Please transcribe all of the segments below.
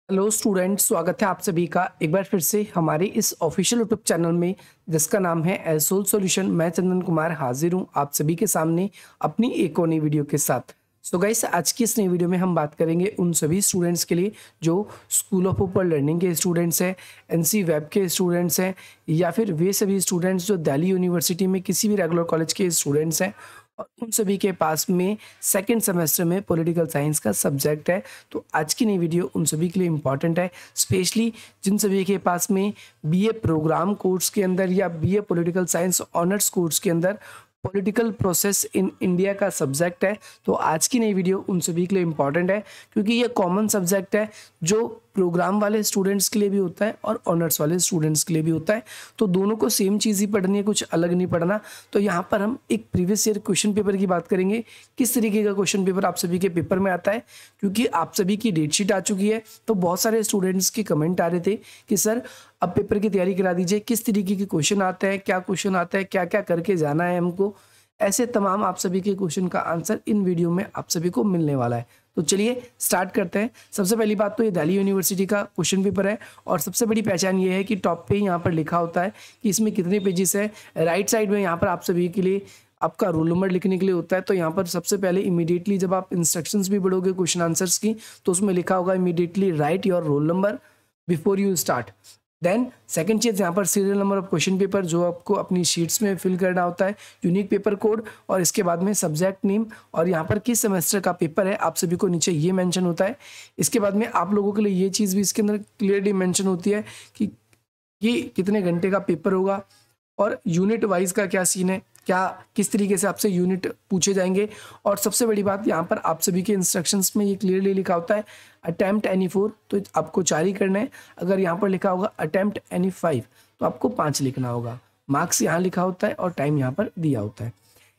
Hello students, स्वागत है आप सभी का एक बार फिर से हमारे इस ऑफिशियल यूट्यूब चैनल में जिसका नाम है एसोल सॉल्यूशन। मैं चंदन कुमार हाजिर हूं आप सभी के सामने अपनी एक और नई वीडियो के साथ। सो गाइस, आज की इस नई वीडियो में हम बात करेंगे उन सभी स्टूडेंट्स के लिए जो स्कूल ऑफ ओपन लर्निंग के स्टूडेंट्स हैं, एनसी वेब के स्टूडेंट्स हैं, या फिर वे सभी स्टूडेंट्स जो दिल्ली यूनिवर्सिटी में किसी भी रेगुलर कॉलेज के स्टूडेंट्स हैं और उन सभी के पास में सेकेंड सेमेस्टर में पॉलिटिकल साइंस का सब्जेक्ट है। तो आज की नई वीडियो उन सभी के लिए इम्पॉर्टेंट है, स्पेशली जिन सभी के पास में बीए प्रोग्राम कोर्स के अंदर या BA political science honours course के अंदर पॉलिटिकल प्रोसेस इन इंडिया का सब्जेक्ट है। तो आज की नई वीडियो उन सभी के लिए इम्पॉर्टेंट है क्योंकि ये कॉमन सब्जेक्ट है जो प्रोग्राम वाले स्टूडेंट्स के लिए भी होता है और ऑनर्स वाले स्टूडेंट्स के लिए भी होता है। तो दोनों को सेम चीज़ ही पढ़नी है, कुछ अलग नहीं पढ़ना। तो यहाँ पर हम एक प्रीवियस ईयर क्वेश्चन पेपर की बात करेंगे, किस तरीके का क्वेश्चन पेपर आप सभी के पेपर में आता है। क्योंकि आप सभी की डेट शीट आ चुकी है तो बहुत सारे स्टूडेंट्स के कमेंट आ रहे थे कि सर अब पेपर की तैयारी करा दीजिए, किस तरीके के क्वेश्चन आते हैं, क्या क्वेश्चन आता है, क्या क्या करके जाना है हमको। ऐसे तमाम आप सभी के क्वेश्चन का आंसर इन वीडियो में आप सभी को मिलने वाला है। तो चलिए स्टार्ट करते हैं। सबसे पहली बात तो ये दिल्ली यूनिवर्सिटी का क्वेश्चन पेपर है और सबसे बड़ी पहचान ये है कि टॉप पे यहाँ पर लिखा होता है कि इसमें कितने पेजेस है। राइट साइड में यहाँ पर आप सभी के लिए आपका रोल नंबर लिखने के लिए होता है। तो यहाँ पर सबसे पहले इमीडिएटली जब आप इंस्ट्रक्शंस भी पढ़ोगे क्वेश्चन आंसर्स की तो उसमें लिखा होगा immediately write your roll number before you start. Then second चीज़ यहाँ पर serial number of question paper जो आपको अपनी शीट्स में फिल करना होता है, यूनिक पेपर कोड, और इसके बाद में सब्जेक्ट नेम और यहाँ पर किस सेमेस्टर का पेपर है आप सभी को नीचे ये मेंशन होता है। इसके बाद में आप लोगों के लिए ये चीज़ भी इसके अंदर क्लियरली मेंशन होती है कि कितने घंटे का पेपर होगा और यूनिट वाइज का क्या सीन है, क्या किस तरीके से आपसे यूनिट पूछे जाएंगे। और सबसे बड़ी बात यहाँ पर आप सभी के इंस्ट्रक्शंस में ये क्लियरली लिखा होता है अटैम्प्ट एनी 4 तो आपको 4 ही करना है। अगर यहाँ पर लिखा होगा अटैम्प्ट एनी 5 तो आपको 5 लिखना होगा। मार्क्स यहाँ लिखा होता है और टाइम यहाँ पर दिया होता है।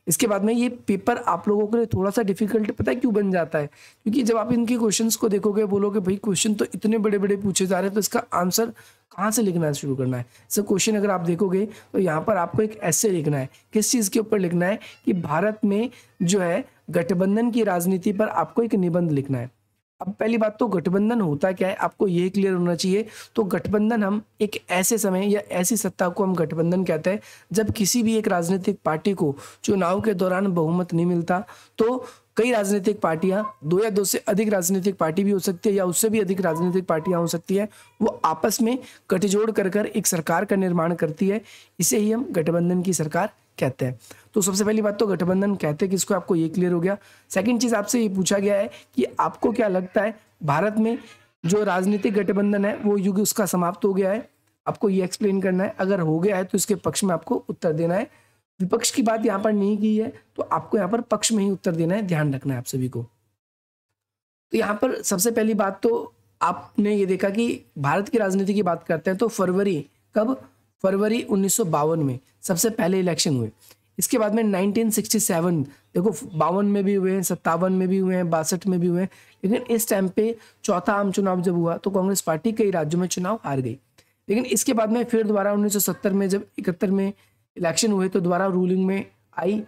इसके बाद में ये पेपर आप लोगों के लिए थोड़ा सा डिफिकल्ट पता है क्यों बन जाता है, क्योंकि जब आप इनके क्वेश्चंस को देखोगे बोलोगे भाई क्वेश्चन तो इतने बड़े बड़े पूछे जा रहे हैं तो इसका आंसर कहाँ से लिखना शुरू करना है। सर क्वेश्चन अगर आप देखोगे तो यहाँ पर आपको एक ऐसे लिखना है, किस चीज़ के ऊपर लिखना है कि भारत में जो है गठबंधन की राजनीति पर आपको एक निबंध लिखना है। अब पहली बात तो गठबंधन होता क्या है आपको ये क्लियर होना चाहिए। तो गठबंधन हम एक ऐसे समय या ऐसी सत्ता को हम गठबंधन कहते हैं जब किसी भी एक राजनीतिक पार्टी को चुनाव के दौरान बहुमत नहीं मिलता तो कई राजनीतिक पार्टियां, दो या दो से अधिक राजनीतिक पार्टी भी हो सकती है या उससे भी अधिक राजनीतिक पार्टियां हो सकती है, वो आपस में गठजोड़ कर एक सरकार का निर्माण करती है। इसे ही हम गठबंधन की सरकार कहते हैं। तो सबसे पहली बात तो गठबंधन कहते हैं किसको, आपको ये क्लियर हो गया। सेकंड चीज आपसे ये पूछा गया है कि आपको क्या लगता है भारत में जो राजनीतिक गठबंधन है वो युग उसका समाप्त हो गया है, आपको ये एक्सप्लेन करना है। अगर हो गया है तो इसके पक्ष में आपको उत्तर देना है। विपक्ष की बात यहाँ पर नहीं की है तो आपको यहाँ पर पक्ष में ही उत्तर देना है, ध्यान रखना है आप सभी को। तो यहाँ पर सबसे पहली बात तो आपने ये देखा कि भारत की राजनीति की बात करते हैं तो फरवरी 1952 में सबसे पहले इलेक्शन हुए। इसके बाद में 1967 देखो 52 में भी हुए हैं, 57 में भी हुए हैं, 62 में भी हुए हैं, लेकिन इस टाइम पे चौथा आम चुनाव जब हुआ तो कांग्रेस पार्टी कई राज्यों में चुनाव हार गई। लेकिन इसके बाद में फिर दोबारा 1970 में जब 71 में इलेक्शन हुए तो दोबारा रूलिंग में आई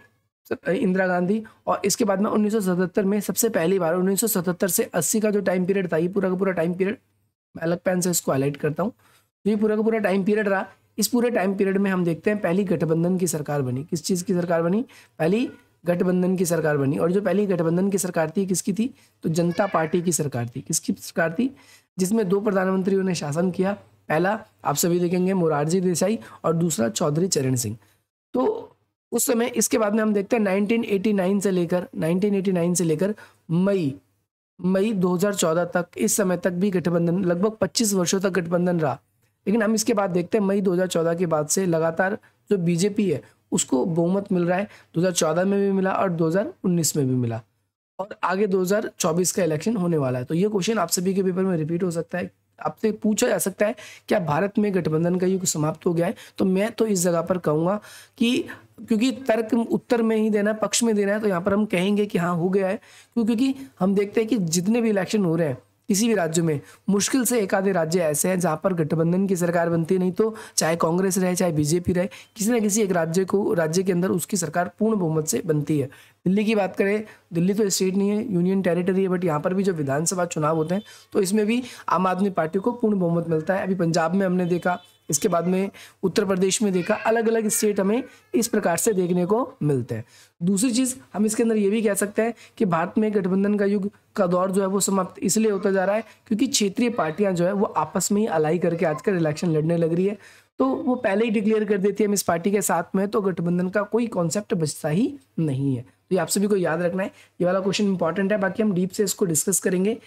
इंदिरा गांधी। और इसके बाद में 1977 में सबसे पहली बार 1977 से 80 का जो टाइम पीरियड था, ये पूरा का पूरा टाइम पीरियड मैं अलग पेन से इसको हाईलाइट करता हूँ, ये पूरा का पूरा टाइम पीरियड रहा। इस पूरे टाइम पीरियड में हम देखते हैं पहली गठबंधन की सरकार बनी। किस चीज़ की सरकार बनी? पहली गठबंधन की सरकार बनी। और जो पहली गठबंधन की सरकार थी किसकी थी? तो जनता पार्टी की सरकार थी। किसकी सरकार थी? जिसमें दो प्रधानमंत्रियों ने शासन किया। पहला आप सभी देखेंगे मोरारजी देसाई और दूसरा चौधरी चरण सिंह। तो उस समय इसके बाद में हम देखते हैं 1989 से लेकर मई 2014 तक, इस समय तक भी गठबंधन लगभग 25 वर्षों तक गठबंधन रहा। लेकिन हम इसके बाद देखते हैं मई 2014 के बाद से लगातार जो बीजेपी है उसको बहुमत मिल रहा है। 2014 में भी मिला और 2019 में भी मिला और आगे 2024 का इलेक्शन होने वाला है। तो ये क्वेश्चन आप सभी के पेपर में रिपीट हो सकता है, आपसे पूछा जा सकता है क्या भारत में गठबंधन का युग समाप्त हो गया है? तो मैं तो इस जगह पर कहूँगा कि क्योंकि तर्क उत्तर में ही देना है, पक्ष में देना है, तो यहाँ पर हम कहेंगे कि हाँ हो गया है। क्योंकि हम देखते हैं कि जितने भी इलेक्शन हो रहे हैं किसी भी राज्य में मुश्किल से एक आधे राज्य ऐसे हैं जहाँ पर गठबंधन की सरकार बनती है, नहीं तो चाहे कांग्रेस रहे चाहे बीजेपी रहे, किसी न किसी एक राज्य के अंदर उसकी सरकार पूर्ण बहुमत से बनती है। दिल्ली की बात करें, दिल्ली तो स्टेट नहीं है, यूनियन टेरिटरी है, बट यहाँ पर भी जब विधानसभा चुनाव होते हैं तो इसमें भी आम आदमी पार्टी को पूर्ण बहुमत मिलता है। अभी पंजाब में हमने देखा, इसके बाद में उत्तर प्रदेश में देखा, अलग अलग स्टेट हमें इस प्रकार से देखने को मिलते हैं। दूसरी चीज़ हम इसके अंदर ये भी कह सकते हैं कि भारत में गठबंधन का युग का दौर जो है वो समाप्त इसलिए होता जा रहा है क्योंकि क्षेत्रीय पार्टियां जो है वो आपस में ही अलाई करके आजकल इलेक्शन लड़ने लग रही है, तो वो पहले ही डिक्लेयर कर देती है हम इस पार्टी के साथ में, तो गठबंधन का कोई कॉन्सेप्ट बचता ही नहीं है। तो ये आप सभी को याद रखना है, ये वाला क्वेश्चन इंपॉर्टेंट है, बाकी हम डीप से इसको डिस्कस करेंगे।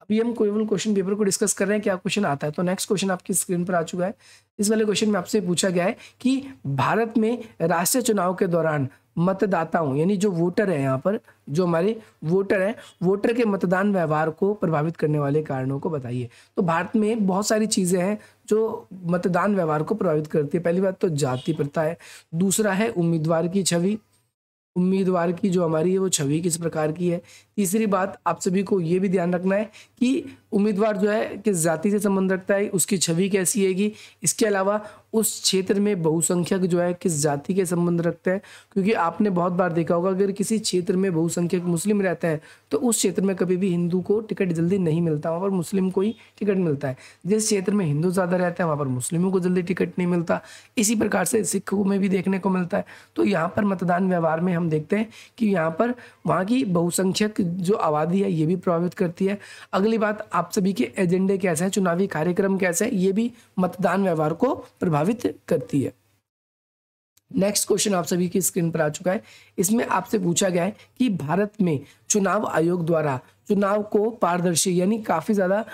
अभी हम केवल क्वेश्चन पेपर को डिस्कस कर रहे हैं, क्या क्वेश्चन आता है। तो नेक्स्ट क्वेश्चन आपकी स्क्रीन पर आ चुका है। इस वाले क्वेश्चन में आपसे पूछा गया है कि भारत में राष्ट्रीय चुनाव के दौरान मतदाताओं यानी जो वोटर है, यहाँ पर जो हमारे वोटर हैं, वोटर के मतदान व्यवहार को प्रभावित करने वाले कारणों को बताइए। तो भारत में बहुत सारी चीज़ें हैं जो मतदान व्यवहार को प्रभावित करती है। पहली बात तो जाति प्रथा है, दूसरा है उम्मीदवार की छवि, उम्मीदवार की जो हमारी है वो छवि किस प्रकार की है। तीसरी बात आप सभी को ये भी ध्यान रखना है कि उम्मीदवार जो है किस जाति से संबंध रखता है, उसकी छवि कैसी हैगी। इसके अलावा उस क्षेत्र में बहुसंख्यक जो है किस जाति के संबंध रखते हैं, क्योंकि आपने बहुत बार देखा होगा अगर किसी क्षेत्र में बहुसंख्यक मुस्लिम रहते हैं तो उस क्षेत्र में कभी भी हिंदू को टिकट जल्दी नहीं मिलता, वहाँ पर मुस्लिम को ही टिकट मिलता है। जिस क्षेत्र में हिंदू ज़्यादा रहते हैं वहाँ पर मुस्लिमों को जल्दी टिकट नहीं मिलता। इसी प्रकार से सिखों में भी देखने को मिलता है। तो यहाँ पर मतदान व्यवहार में हम देखते हैं कि यहाँ पर वहाँ की बहुसंख्यक जो आबादी है ये भी प्रभावित करती है। अगली बात, आप सभी के एजेंडे कैसे हैं, चुनावी कार्यक्रम कैसे हैं, ये भी मतदान व्यवहार को प्रभावित करती है। नेक्स्ट क्वेश्चन आप सभी की स्क्रीन पर आ चुका है। इसमें आपसे पूछा गया है कि भारत में चुनाव आयोग द्वारा चुनाव को पारदर्शी यानी काफी ज्यादा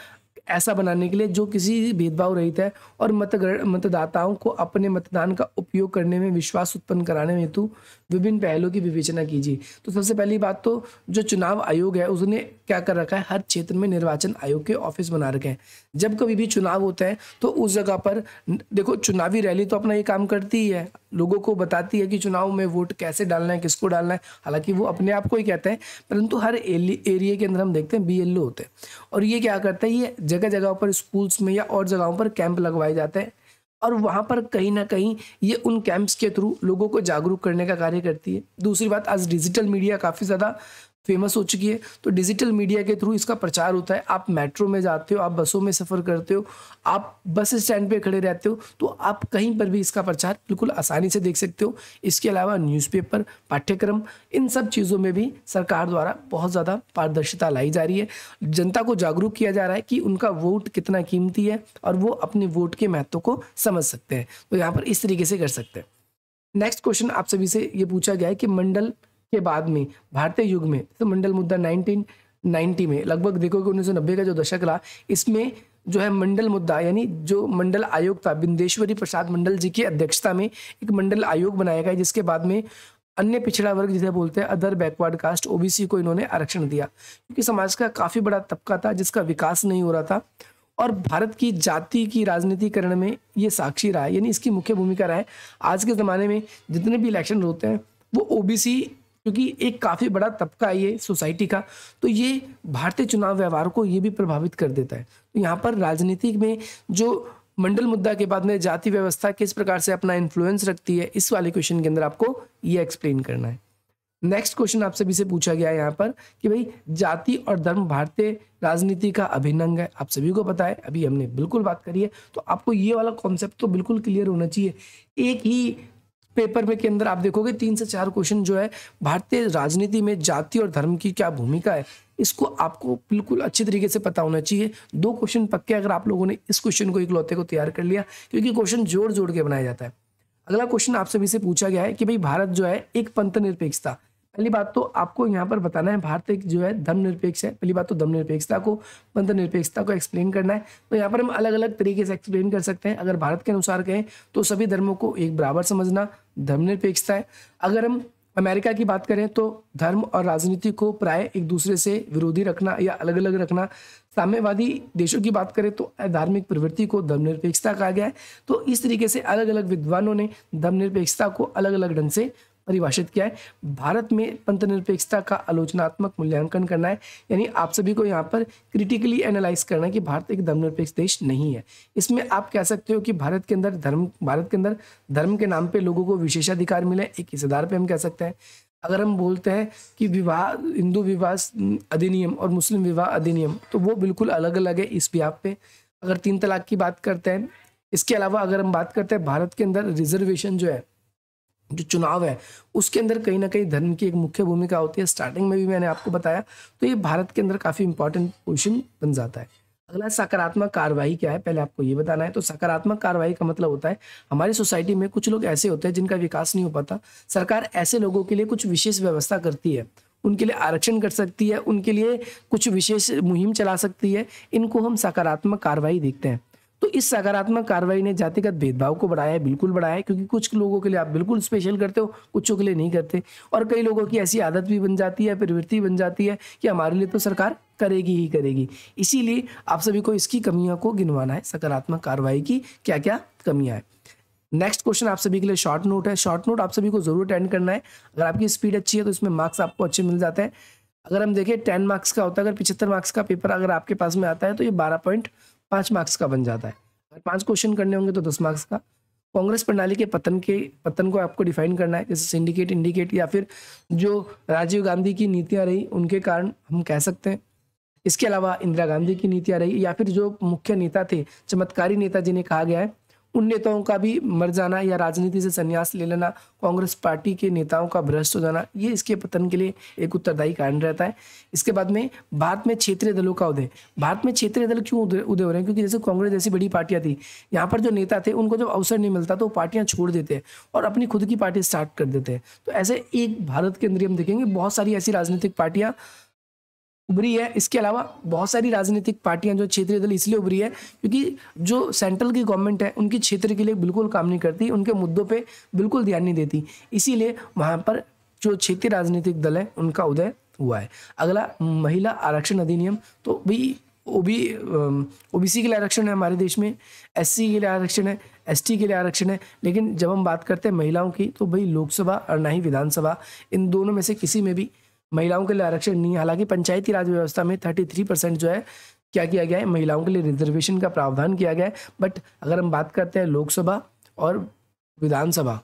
ऐसा बनाने के लिए जो किसी भेदभाव रहित है और मतदाताओं को अपने मतदान का उपयोग करने में विश्वास उत्पन्न कराने हेतु विभिन्न पहलों की विवेचना कीजिए। तो सबसे पहली बात तो जो चुनाव आयोग है उसने क्या कर रखा है, हर क्षेत्र में निर्वाचन आयोग के ऑफिस बना रखे हैं। जब कभी भी चुनाव होता है तो उस जगह पर देखो चुनावी रैली तो अपना ये काम करती ही है, लोगों को बताती है कि चुनाव में वोट कैसे डालना है, किसको डालना है। हालांकि वो अपने आप को ही कहते हैं, परंतु हर एरिया के अंदर हम देखते हैं BLO होते हैं और ये क्या करता है, ये जगह जगह पर स्कूल्स में या और जगहों पर कैंप लगवाए जाते हैं और वहाँ पर कहीं ना कहीं ये उन कैंप्स के थ्रू लोगों को जागरूक करने का कार्य करती है। दूसरी बात, आज डिजिटल मीडिया काफ़ी ज़्यादा फेमस हो चुकी है, तो डिजिटल मीडिया के थ्रू इसका प्रचार होता है। आप मेट्रो में जाते हो, आप बसों में सफ़र करते हो, आप बस स्टैंड पे खड़े रहते हो, तो आप कहीं पर भी इसका प्रचार बिल्कुल आसानी से देख सकते हो। इसके अलावा न्यूज़पेपर, पाठ्यक्रम, इन सब चीज़ों में भी सरकार द्वारा बहुत ज़्यादा पारदर्शिता लाई जा रही है। जनता को जागरूक किया जा रहा है कि उनका वोट कितना कीमती है और वो अपने वोट के महत्व को समझ सकते हैं। तो यहाँ पर इस तरीके से कर सकते हैं। नेक्स्ट क्वेश्चन आप सभी से ये पूछा गया है कि मंडल के बाद में भारतीय युग में, तो मंडल मुद्दा 1990 में लगभग देखोगे 1990 का जो दशक रहा, इसमें जो है मंडल मुद्दा यानी जो मंडल आयोग था, बिंदेश्वरी प्रसाद मंडल जी की अध्यक्षता में एक मंडल आयोग बनाया गया, जिसके बाद में अन्य पिछड़ा वर्ग जिसे बोलते हैं अदर बैकवर्ड कास्ट OBC को इन्होंने आरक्षण दिया, क्योंकि समाज का काफी बड़ा तबका था जिसका विकास नहीं हो रहा था और भारत की जाति की राजनीतिकरण में ये साक्षी रहा है, यानी इसकी मुख्य भूमिका रहा है। आज के ज़माने में जितने भी इलेक्शन होते हैं वो OBC, क्योंकि एक काफ़ी बड़ा तबका है ये सोसाइटी का, तो ये भारतीय चुनाव व्यवहार को ये भी प्रभावित कर देता है। तो यहाँ पर राजनीति में जो मंडल मुद्दा के बाद में जाति व्यवस्था किस प्रकार से अपना इन्फ्लुएंस रखती है, इस वाले क्वेश्चन के अंदर आपको ये एक्सप्लेन करना है। नेक्स्ट क्वेश्चन आप सभी से पूछा गया है यहाँ पर कि भाई जाति और धर्म भारतीय राजनीति का अभिन्न अंग है। आप सभी को पता है, अभी हमने बिल्कुल बात करी है, तो आपको ये वाला कॉन्सेप्ट तो बिल्कुल क्लियर होना चाहिए। एक ही पेपर में के अंदर आप देखोगे 3 से 4 क्वेश्चन जो है भारतीय राजनीति में जाति और धर्म की क्या भूमिका है, इसको आपको बिल्कुल अच्छी तरीके से पता होना चाहिए। 2 क्वेश्चन पक्के अगर आप लोगों ने इस क्वेश्चन को इकलौते को तैयार कर लिया, क्योंकि क्वेश्चन जोड़ जोड़ के बनाया जाता है। अगला क्वेश्चन आप सभी से पूछा गया है कि भाई भारत जो है एक पंथ निरपेक्षता, पहली बात तो आपको यहाँ पर बताना है भारत एक जो है धर्मनिरपेक्ष है। पहली बात तो धर्मनिरपेक्षता को, पंथ निरपेक्षता को एक्सप्लेन करना है। तो यहाँ पर हम अलग अलग तरीके से एक्सप्लेन कर सकते हैं। अगर भारत के अनुसार कहें तो सभी धर्मों को एक बराबर समझना धर्मनिरपेक्षता है। अगर हम अमेरिका की बात करें तो धर्म और राजनीति को प्राय एक दूसरे से विरोधी रखना या अलग अलग रखना। साम्यवादी देशों की बात करें तो धार्मिक प्रवृत्ति को धर्मनिरपेक्षता कहा गया है। तो इस तरीके से अलग अलग विद्वानों ने धर्मनिरपेक्षता को अलग अलग ढंग से परिभाषित किया है। भारत में पंथ निरपेक्षता का आलोचनात्मक मूल्यांकन करना है, यानी आप सभी को यहाँ पर क्रिटिकली एनालाइज करना है कि भारत एक धर्मनिरपेक्ष देश नहीं है। इसमें आप कह सकते हो कि भारत के अंदर धर्म के नाम पे लोगों को विशेषाधिकार मिले, एक इस आधार पे हम कह सकते हैं। अगर हम बोलते हैं कि विवाह, हिंदू विवाह अधिनियम और मुस्लिम विवाह अधिनियम, तो वो बिल्कुल अलग अलग है इस बिहाफ पे। अगर 3 तलाक की बात करते हैं, इसके अलावा अगर हम बात करते हैं भारत के अंदर रिजर्वेशन जो है, जो चुनाव है, उसके अंदर कहीं ना कहीं धर्म की एक मुख्य भूमिका होती है। स्टार्टिंग में भी मैंने आपको बताया, तो ये भारत के अंदर काफ़ी इंपॉर्टेंट पोजीशन बन जाता है। अगला सकारात्मक कार्रवाई क्या है, पहले आपको ये बताना है। तो सकारात्मक कार्रवाई का मतलब होता है हमारी सोसाइटी में कुछ लोग ऐसे होते हैं जिनका विकास नहीं हो पाता, सरकार ऐसे लोगों के लिए कुछ विशेष व्यवस्था करती है, उनके लिए आरक्षण कर सकती है, उनके लिए कुछ विशेष मुहिम चला सकती है। इनको हम सकारात्मक कार्रवाई देखते हैं। तो इस सकारात्मक कार्रवाई ने जातिगत भेदभाव को बढ़ाया है, बिल्कुल बढ़ाया है, क्योंकि कुछ लोगों के लिए आप बिल्कुल स्पेशल करते हो, कुछों के लिए नहीं करते। और कई लोगों की ऐसी आदत भी बन जाती है, प्रवृत्ति बन जाती है कि हमारे लिए तो सरकार करेगी ही करेगी। इसीलिए आप सभी को इसकी कमियों को गिनवाना है, सकारात्मक कार्रवाई की क्या क्या कमियां हैं। नेक्स्ट क्वेश्चन आप सभी के लिए शॉर्ट नोट है। शॉर्ट नोट आप सभी को जरूर अटेंड करना है। अगर आपकी स्पीड अच्छी है तो इसमें मार्क्स आपको अच्छे मिल जाते हैं। अगर हम देखें 10 मार्क्स का होता है, अगर 75 मार्क्स का पेपर अगर आपके पास में आता है तो ये 12.5 मार्क्स का बन जाता है। अगर 5 क्वेश्चन करने होंगे तो 10 मार्क्स का। कांग्रेस प्रणाली के पतन को आपको डिफाइन करना है, जैसे सिंडिकेट, इंडिकेट, या फिर जो राजीव गांधी की नीतियां रही उनके कारण हम कह सकते हैं। इसके अलावा इंदिरा गांधी की नीतियां रही, या फिर जो मुख्य नेता थे, चमत्कारी नेता जिन्हें कहा गया है, उन नेताओं का भी मर जाना या राजनीति से संन्यास ले लेना, कांग्रेस पार्टी के नेताओं का भ्रष्ट हो जाना, ये इसके पतन के लिए एक उत्तरदायी कारण रहता है। इसके बाद में भारत में क्षेत्रीय दलों का उदय। भारत में क्षेत्रीय दल क्यों उदय हो रहे हैं? क्योंकि जैसे कांग्रेस जैसी बड़ी पार्टियां थी, यहाँ पर जो नेता थे उनको जब अवसर नहीं मिलता तो पार्टियां छोड़ देते हैं और अपनी खुद की पार्टी स्टार्ट कर देते हैं। तो ऐसे एक भारत के अंदर हम देखेंगे बहुत सारी ऐसी राजनीतिक पार्टियां उभरी है। इसके अलावा बहुत सारी राजनीतिक पार्टियां जो क्षेत्रीय दल इसलिए उभरी है क्योंकि जो सेंट्रल की गवर्नमेंट है उनकी क्षेत्र के लिए बिल्कुल काम नहीं करती, उनके मुद्दों पे बिल्कुल ध्यान नहीं देती, इसीलिए वहाँ पर जो क्षेत्रीय राजनीतिक दल है उनका उदय हुआ है। अगला महिला आरक्षण अधिनियम। तो भाई ओबीसी के लिए आरक्षण है हमारे देश में, एससी के लिए आरक्षण है, एसटी के लिए आरक्षण है, लेकिन जब हम बात करते हैं महिलाओं की तो भाई लोकसभा और ना ही विधानसभा, इन दोनों में से किसी में भी महिलाओं के लिए आरक्षण नहीं है। हालांकि पंचायती राज व्यवस्था में 33% जो है क्या किया गया है, महिलाओं के लिए रिजर्वेशन का प्रावधान किया गया है। बट अगर हम बात करते हैं लोकसभा और विधानसभा,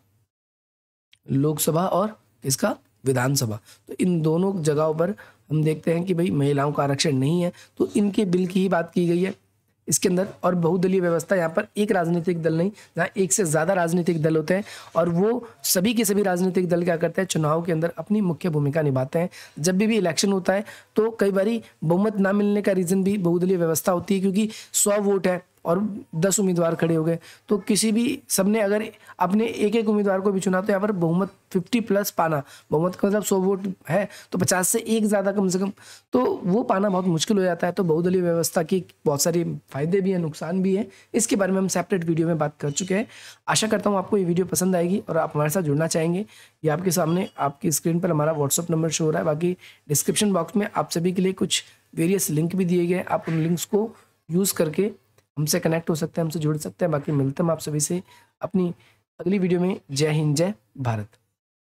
लोकसभा और इसका विधानसभा, तो इन दोनों जगहों पर हम देखते हैं कि भाई महिलाओं का आरक्षण नहीं है, तो इनके बिल की ही बात की गई है इसके अंदर। और बहुदलीय व्यवस्था, यहाँ पर एक राजनीतिक दल नहीं, जहाँ एक से ज़्यादा राजनीतिक दल होते हैं और वो सभी के सभी राजनीतिक दल क्या करते हैं, चुनाव के अंदर अपनी मुख्य भूमिका निभाते हैं। जब भी इलेक्शन होता है तो कई बारी बहुमत ना मिलने का रीज़न भी बहुदलीय व्यवस्था होती है, क्योंकि 100 वोट है और 10 उम्मीदवार खड़े हो गए, तो किसी भी सबने अगर अपने एक एक उम्मीदवार को भी चुना तो यहाँ पर बहुमत 50+ पाना, बहुमत का मतलब 100 वोट है तो 50 से एक ज़्यादा कम से कम, तो वो पाना बहुत मुश्किल हो जाता है। तो बहुदलीय व्यवस्था की बहुत सारी फायदे भी हैं, नुकसान भी हैं, इसके बारे में हम सेपरेट वीडियो में बात कर चुके हैं। आशा करता हूँ आपको ये वीडियो पसंद आएगी और आप हमारे साथ जुड़ना चाहेंगे। ये आपके सामने आपकी स्क्रीन पर हमारा व्हाट्सअप नंबर शो हो रहा है, बाकी डिस्क्रिप्शन बॉक्स में आप सभी के लिए कुछ वेरियस लिंक भी दिए गए, आप उन लिंक्स को यूज़ करके हमसे कनेक्ट हो सकते हैं, हमसे जुड़ सकते हैं। बाकी मिलते हैं आप सभी से अपनी अगली वीडियो में। जय हिंद, जय भारत।